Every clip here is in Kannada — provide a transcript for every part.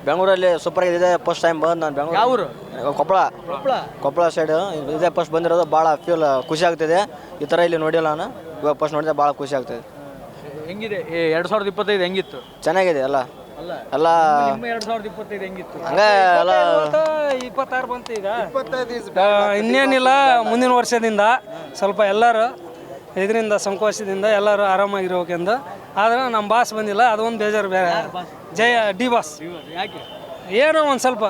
ಬೆಂಗಳೂರಲ್ಲಿ ಸೂಪರ್ ಆಗಿದೆ. ಫಸ್ಟ್ ಟೈಮ್ ಬಂದು ನಾನು ಬೆಂಗಳೂರು. ಯಾವ ಊರು? ಕೊಪ್ಪಳ ಸೈಡ್ ಇದೇ ಫಸ್ಟ್ ಬಂದಿರೋದು. ಭಾಳ ಫೀಲ್ ಖುಷಿ ಆಗ್ತಿದೆ. ಈ ಥರ ಇಲ್ಲಿ ನೋಡಿಲ್ಲ ನಾನು, ಇವಾಗ ಫಸ್ಟ್ ನೋಡಿದೆ, ಭಾಳ ಖುಷಿ ಆಗ್ತಿದೆ. ಹೆಂಗಿದೆ 2025 ಹೆಂಗಿತ್ತು? ಚೆನ್ನಾಗಿದೆ ಎಲ್ಲ. ಎಲ್ಲ 2025 ಹೆಂಗಿತ್ತು? ಹಂಗೆ ಎಲ್ಲ 26 ಬಂತು ಈಗ. ಇನ್ನೇನಿಲ್ಲ, ಮುಂದಿನ ವರ್ಷದಿಂದ ಸ್ವಲ್ಪ ಎಲ್ಲರೂ ಇದರಿಂದ ಸಂಕೋಚದಿಂದ ಎಲ್ಲರೂ ಆರಾಮಾಗಿರ್ಬೇಕೆಂದು. ಆದರೆ ನಮ್ಮ ಬಾಸ್ ಬಂದಿಲ್ಲ, ಅದೊಂದು ಬೇಜಾರು. ಬೇರೆ ಡಿ ಬಾಸ್ ಯಾಕೆ? ಏನೋ ಒಂದು ಸ್ವಲ್ಪ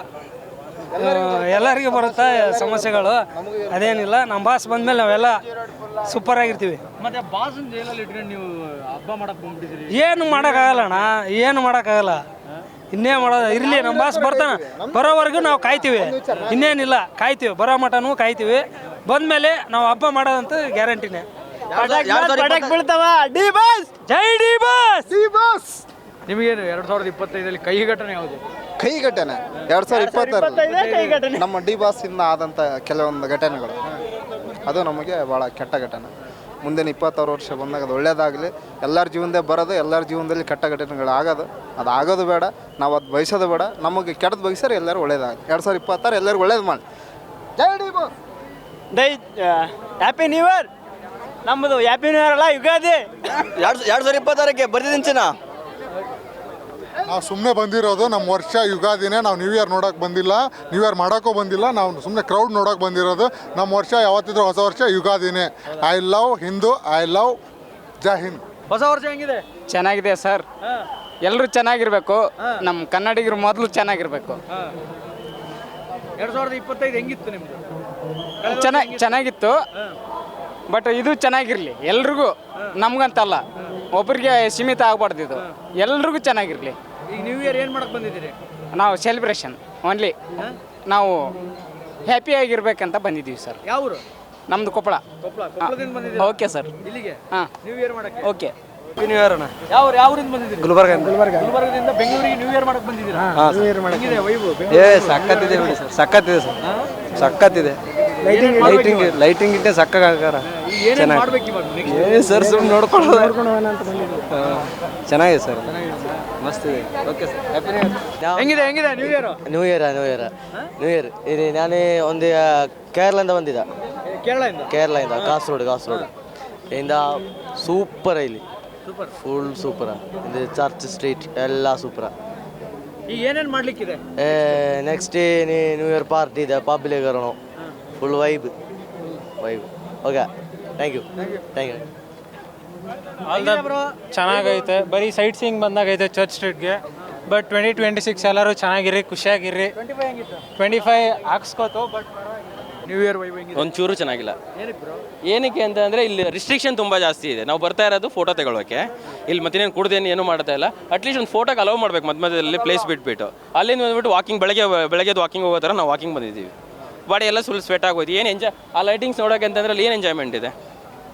ಎಲ್ಲರಿಗೂ ಬರುತ್ತೆ ಸಮಸ್ಯೆಗಳು, ಅದೇನಿಲ್ಲ. ನಮ್ಮ ಬಾಸ್ ಬಂದಮೇಲೆ ನಾವೆಲ್ಲ ಸೂಪರ್ ಆಗಿರ್ತೀವಿ. ಮತ್ತೆ ಬಾಸ್ ಜೈಲಲ್ಲಿ ಇಟ್ಕೊಂಡು ನೀವು ಹಬ್ಬ ಮಾಡಕ್ ಬಂದ್ಬಿಟ್ಟಿದ್ದೀರಿ. ಏನು ಮಾಡೋಕ್ಕಾಗಲ್ಲ ಅಣ್ಣ, ಏನು ಮಾಡೋಕ್ಕಾಗಲ್ಲ. ಇನ್ನೇ ಮಾಡೋದು ಇರಲಿ, ನಮ್ಮ ಬಾಸ್ ಬರ್ತಾನೆ, ಬರೋವರೆಗೂ ನಾವು ಕಾಯ್ತೀವಿ. ಇನ್ನೇನಿಲ್ಲ, ಕಾಯ್ತೀವಿ, ಬರೋ ಮಟನೂ ಕಾಯ್ತೀವಿ. ಬಂದಮೇಲೆ ನಾವು ಹಬ್ಬ ಮಾಡೋದಂತ ಗ್ಯಾರಂಟಿನೇ. ಬೀಳ್ತಾವ. ಡಿ ಬಾಸ್, ಜೈ ಡಿ ಬಾಸ್. ನಿಮಗೇನು 2025 ಕಹಿ ಘಟನೆ ಯಾವುದು? ಕಹಿ ಘಟನೆ 2026 ನಮ್ಮ ಡಿ ಬಾಸ್ ಇಂದ ಆದಂಥ ಕೆಲವೊಂದು ಘಟನೆಗಳು, ಅದು ನಮಗೆ ಭಾಳ ಕೆಟ್ಟ ಘಟನೆ. ಮುಂದಿನ 26 ವರ್ಷ ಬಂದಾಗ ಅದು ಒಳ್ಳೇದಾಗಲಿ. ಎಲ್ಲರ ಜೀವನದೇ ಬರೋದು, ಎಲ್ಲರ ಜೀವನದಲ್ಲಿ ಕೆಟ್ಟ ಘಟನೆಗಳು ಆಗೋದು, ಅದು ಆಗೋದು ಬೇಡ. ನಾವು ಅದು ಬಯಸೋದು ಬೇಡ. ನಮಗೆ ಕೆಟ್ಟದ್ದು ಬಯಸ್ರೆ ಎಲ್ಲರೂ ಒಳ್ಳೇದಾಗಲಿ. 2026 ಎಲ್ಲರಿಗೂ ಒಳ್ಳೇದು ಮಾಡಿ. ಜೈ D boss. Happy new year. ನಮ್ಮದು ಹ್ಯಾಪಿ ನ್ಯೂ ಇಯರ್ ಅಲ್ಲ, ಯುಗಾದಿ. 2026ಕ್ಕೆ ಬರ್ತಿದ್ದೀನಿ ಚಿನ್ನ. ನಾವು ಸುಮ್ಮನೆ ಬಂದಿರೋದು, ನಮ್ಮ ವರ್ಷ ಯುಗಾದಿನೇ. ನಾವು ನ್ಯೂ ಇಯರ್ ನೋಡೋಕೆ ಬಂದಿಲ್ಲ, ನ್ಯೂ ಇಯರ್ ಮಾಡೋಕ್ಕೂ ಬಂದಿಲ್ಲ. ನಾವು ಸುಮ್ಮನೆ ಕ್ರೌಡ್ ನೋಡೋಕೆ ಬಂದಿರೋದು. ನಮ್ಮ ವರ್ಷ ಯಾವತ್ತಿದ್ರೂ ಹೊಸ ವರ್ಷ ಯುಗಾದಿನೇ. I love Hindu, I love ಜೈ ಹಿಂದ್. ಹೊಸ ವರ್ಷ ಹೆಂಗಿದೆ? ಚೆನ್ನಾಗಿದೆ ಸರ್. ಎಲ್ಲರೂ ಚೆನ್ನಾಗಿರ್ಬೇಕು. ನಮ್ಮ ಕನ್ನಡಿಗರು ಮೊದಲು ಚೆನ್ನಾಗಿರ್ಬೇಕು. 2025 ಹೆಂಗಿತ್ತು ನಿಮ್ದು? ಚೆನ್ನಾಗಿತ್ತು. ಬಟ್ ಇದು ಚೆನ್ನಾಗಿರಲಿ ಎಲ್ರಿಗೂ, ನಮ್ಗಂತಲ್ಲ, ಒಬ್ಬರಿಗೆ ಸೀಮಿತ ಆಗಬಾರ್ದು. ಇದು ಎಲ್ರಿಗೂ ಚೆನ್ನಾಗಿರಲಿ. ಈಗ ನ್ಯೂ ಇಯರ್ ಏನು ಮಾಡಕ್ಕೆ ಬಂದಿದ್ದೀರಿ? ನಾವು ಸೆಲೆಬ್ರೇಷನ್ ಓನ್ಲಿ. ನಾವು ಹ್ಯಾಪಿಯಾಗಿರ್ಬೇಕಂತ ಬಂದಿದ್ದೀವಿ ಸರ್. ಯಾವ ಊರು? ನಮ್ಮದು ಕೊಪ್ಪಳದಿಂದ ಬಂದಿದ್ದೀರಿ? Okay sir. ಇಲ್ಲಿಗೆ ಹಾಂ, ನ್ಯೂ ಇಯರ್ ಮಾಡಕ್ಕೆ? ಓಕೆ. ನ್ಯೂ ಇಯರ್ ಅಣ್ಣ. ಯಾವ ಊರಿಂದ ಬಂದಿದ್ದೀರಿ? ಗುಲ್ಬರ್ಗದಿಂದ ಬೆಂಗಳೂರಿಗೆ ನ್ಯೂ ಇಯರ್ ಮಾಡಕ್ಕೆ ಬಂದಿದ್ದೀರಾ? ಹೆಂಗಿದೆ ವೈಬು? ಸಕ್ಕತ್ತಿದೆ ಬಿಡಿ ಸರ್, ಸಕ್ಕತ್ತಿದೆ ಸರ್, ಸಕ್ಕತ್ತಿದೆ. ಲೈಟಿಂಗ್ ಇಟ್ಟೆ ಸಕ್ಕಾಗಾರ. ಏನೇನು ಮಾಡ್ಬೇಕು ಇವಾಗ next? ಏನು ಸರ್, ಸುಮ್ಮನೆ ನೋಡ್ಕೊಳ್ಳೋದು. ಚೆನ್ನಾಗಿದೆ ಸರ್, ಮಸ್ತ್ ಇದೆ. Okay sir, happy new year. ಹೆಂಗಿದೆ ನ್ಯೂ ಇಯರ್? ನ್ಯೂ ಇಯರ್ ಇದು ನಾನೇ ಒಂದು ಕೇರಳದಿಂದ ಬಂದಿದ್ದ. ಕೇರಳದಿಂದ ಕಾಸರಗೋಡು ಇಂದ ಸೂಪರ್. ಇಲ್ಲಿ ಫುಲ್ ಸೂಪರ. ಇದು ಚರ್ಚ್ ಸ್ಟ್ರೀಟ್ ಎಲ್ಲ ಸೂಪರ. ಈಗ ಏನೇನು ಮಾಡ್ಲಿಕ್ಕಿದೆ? ನೆಕ್ಸ್ಟ್ ನ್ಯೂ ಇಯರ್ ಪಾರ್ಟಿ ಇದೆ, public full vibe. Okay, thank you. ಚೆನ್ನಾಗೈತೆ. ಬರೀ ಸೈಟ್ ಸೀಯಿಂಗ್ ಬಂದಾಗೈತೆ ಚರ್ಚ್ ಸ್ಟ್ರೀಟ್ಗೆ. ಬಟ್ 2026 ಎಲ್ಲರೂ ಚೆನ್ನಾಗಿರಿ, ಖುಷಿಯಾಗಿರ್ರಿ. 25 ಹಾಕ್ಸ್ಕೋತು. ಬಟ್ ನ್ಯೂ ಇಯರ್ ವೈಬ್ ಹೆಂಗಿದೆ? ಒಂಚೂರು ಚೆನ್ನಾಗಿಲ್ಲ. ಏನಕ್ಕೆ ಏನಕ್ಕೆ ಇಲ್ಲಿ ರಿಸ್ಟ್ರಿಕ್ಷನ್ ತುಂಬ ಜಾಸ್ತಿ ಇದೆ. ನಾವು ಬರ್ತಾ ಇರೋದು ಫೋಟೋ ತಗೊಳ್ಳೋಕೆ. ಇಲ್ಲಿ ಮತ್ತೇನು ಕುಡ್ದೇನು ಏನೂ ಮಾಡ್ತಾ ಇಲ್ಲ. ಅಟ್ಲೀಸ್ಟ್ ಒಂದು ಫೋಟೋಗೆ ಅಲೋ ಮಾಡ್ಬೇಕು ಮಧ್ಯದಲ್ಲಿ ಪ್ಲೇಸ್ ಬಿಟ್ಬಿಟ್ಟು. ಅಲ್ಲಿಂದ ಬಂದ್ಬಿಟ್ಟು ವಾಕಿಂಗ್, ಬೆಳಗ್ಗೆದು ವಾಕಿಂಗ್ ಹೋಗೋ ಥರ ನಾವು ವಾಕಿಂಗ್ ಬಂದಿದ್ದೀವಿ. ಬಾಡಿ ಎಲ್ಲ ಸ್ವೆಟ್ ಆಗೋಯ್ತು. ಏನು ಎಂಜಾಯ್ ಆ ಲೈಟಿಂಗ್ಸ್ ನೋಡೋಕೆ ಅಂತಂದ್ರೆ ಅಲ್ಲಿ ಏನು ಎಂಜಾಯ್ಮೆಂಟ್ ಇದೆ?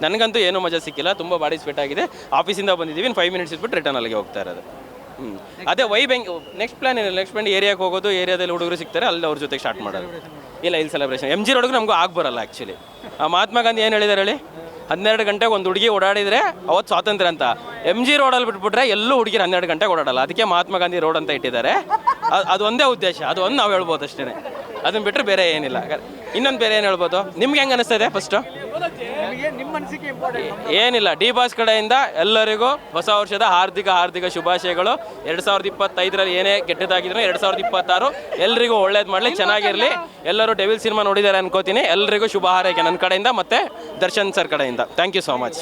ನನಗಂತೂ ಏನೂ ಮಜಾ ಸಿಕ್ಕಿಲ್ಲ. ತುಂಬ ಬಾಡಿ ಸ್ವೆಟ್ ಆಗಿದೆ. ಆಫೀಸಿಂದ ಬಂದಿದ್ದೀವಿ, 5 ಮಿನಿಟ್ಸ್ ಇಟ್ಬಿಟ್ಟು ರಿಟರ್ನ್ ಅಲ್ಲಿಗೆ ಹೋಗ್ತಾ ಇರೋದು. ಅದೇ ವೈಬ್ ಹೆಂಗೆ ನೆಕ್ಸ್ಟ್ ಪ್ಲಾನ್ ಏನಿಲ್ಲ. ನೆಕ್ಸ್ಟ್ ಪ್ಲಾನ್ ಏರಿಯಾಗೆ ಹೋಗೋದು, ಏರಿಯಾದಲ್ಲಿ ಹುಡುಗರು ಸಿಗ್ತಾರೆ, ಅಲ್ಲಿ ಅವ್ರ ಜೊತೆಗೆ ಸ್ಟಾರ್ಟ್ ಮಾಡೋದು. ಇಲ್ಲ ಇಲ್ಲಿ ಸೆಲೆಬ್ರೇಷನ್ MG ರೋಡ್ಗೆ ನಮಗೂ ಬರಲ್ಲ ಆ್ಯಕ್ಚುಲಿ. ಮಹಾತ್ಮ ಗಾಂಧಿ ಏನು ಹೇಳಿದಾರೆ ಹೇಳಿ? 12 ಗಂಟೆಗೆ ಒಂದು ಹುಡುಗಿ ಓಡಾಡಿದರೆ ಅವತ್ತು ಸ್ವಾತಂತ್ರ್ಯ ಅಂತ. MG ರೋಡಲ್ಲಿ ಬಿಟ್ಬಿಟ್ರೆ ಎಲ್ಲೂ ಹುಡುಗಿರು 12 ಗಂಟೆಗೆ ಓಡಾಡಲ್ಲ. ಅದಕ್ಕೆ ಮಹಾತ್ಮ ಗಾಂಧಿ ರೋಡ್ ಅಂತ ಇಟ್ಟಿದ್ದಾರೆ. ಅದು ಒಂದೇ ಉದ್ದೇಶ. ಅದು ಒಂದು ನಾವು ಹೇಳ್ಬೋದು ಅಷ್ಟೇ. ಅದನ್ನು ಬಿಟ್ಟರೆ ಬೇರೆ ಏನಿಲ್ಲ. ಇನ್ನೊಂದು ಬೇರೆ ಏನು ಹೇಳ್ಬೋದು? ನಿಮ್ಗೆ ಹೆಂಗೆ ಅನಿಸ್ತದೆ ಫಸ್ಟು? ಏನಿಲ್ಲ, ಡಿ ಬಾಸ್ ಕಡೆಯಿಂದ ಎಲ್ಲರಿಗೂ ಹೊಸ ವರ್ಷದ ಹಾರ್ದಿಕ ಶುಭಾಶಯಗಳು. 2025ರಲ್ಲಿ ಏನೇ ಕೆಟ್ಟದಾಗಿದ್ರು 2026 ಎಲ್ರಿಗೂ ಒಳ್ಳೇದು ಮಾಡಲಿ, ಚೆನ್ನಾಗಿರಲಿ. ಎಲ್ಲರೂ ಡೆವಿಲ್ ಸಿನಿಮಾ ನೋಡಿದ್ದಾರೆ ಅನ್ಕೋತೀನಿ. ಎಲ್ರಿಗೂ ಶುಭ ಹಾರೈಕೆ ನನ್ನ ಕಡೆಯಿಂದ ಮತ್ತು ದರ್ಶನ್ ಸರ್ ಕಡೆಯಿಂದ. Thank you so much.